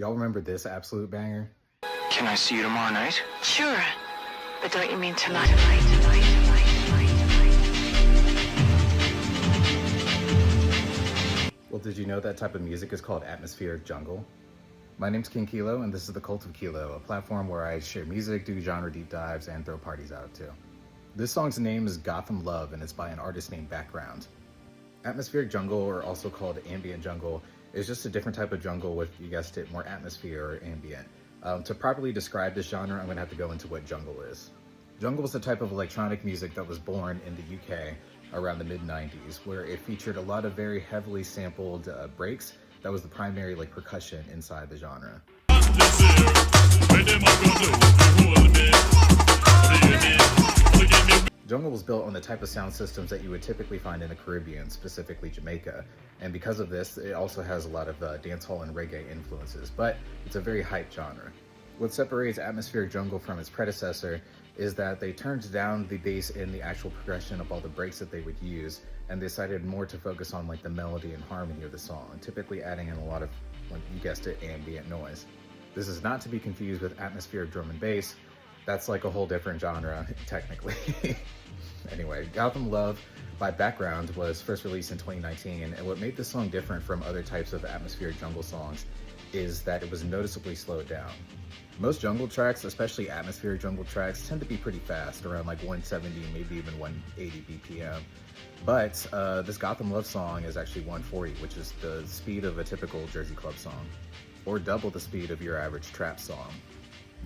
Y'all remember this absolute banger? Can I see you tomorrow night? Sure. But don't you mean tonight? Well, did you know that type of music is called atmospheric jungle? My name's King Kilo, and this is the Cult of Kilo, a platform where I share music, do genre deep dives, and throw parties out too. This song's name is Gotham Love, and it's by an artist named Background. Atmospheric jungle, or also called ambient jungle, is just a different type of jungle with, you guessed it, more atmosphere or ambient. To properly describe this genre, I'm going to have to go into what jungle is. Jungle is a type of electronic music that was born in the UK around the mid-90s, where it featured a lot of very heavily sampled breaks. That was the primary percussion inside the genre. Jungle was built on the type of sound systems that you would typically find in the Caribbean, specifically Jamaica. And because of this, it also has a lot of dancehall and reggae influences, but it's a very hyped genre. What separates atmospheric jungle from its predecessor is that they turned down the bass in the actual progression of all the breaks that they would use, and decided more to focus on the melody and harmony of the song, typically adding in a lot of, you guessed it, ambient noise. This is not to be confused with atmospheric drum and bass. That's a whole different genre, technically. Anyway, Gotham Love by Background was first released in 2019, and what made this song different from other types of atmospheric jungle songs is that it was noticeably slowed down. Most jungle tracks, especially atmospheric jungle tracks, tend to be pretty fast, around 170, maybe even 180 BPM. But this Gotham Love song is actually 140, which is the speed of a typical Jersey Club song, or double the speed of your average trap song.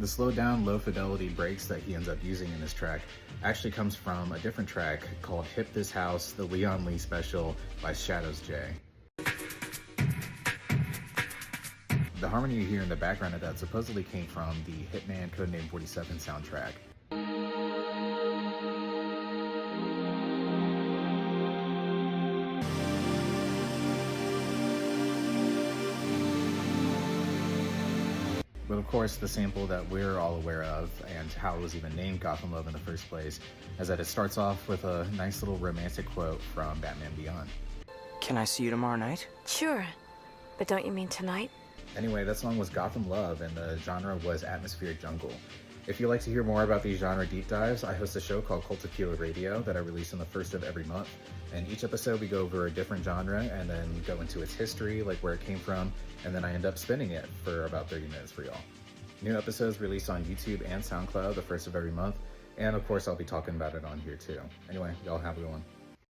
The slowed down, low fidelity breaks that he ends up using in this track actually comes from a different track called Hip This House, the Leon Lee Special by Shadows J. The harmony you hear in the background of that supposedly came from the Hitman Codename 47 soundtrack. But of course, the sample that we're all aware of, and how it was even named Gotham Love in the first place, is that it starts off with a nice little romantic quote from Batman Beyond. Can I see you tomorrow night? Sure. But don't you mean tonight? Anyway, that song was Gotham Love, and the genre was atmospheric jungle. If you'd like to hear more about these genre deep dives, I host a show called Cult of Kilo Radio that I release on the first of every month. And each episode we go over a different genre and then go into its history, where it came from, and then I end up spinning it for about 30 minutes for y'all. New episodes released on YouTube and SoundCloud the first of every month, and of course I'll be talking about it on here too. Anyway, y'all have a good one.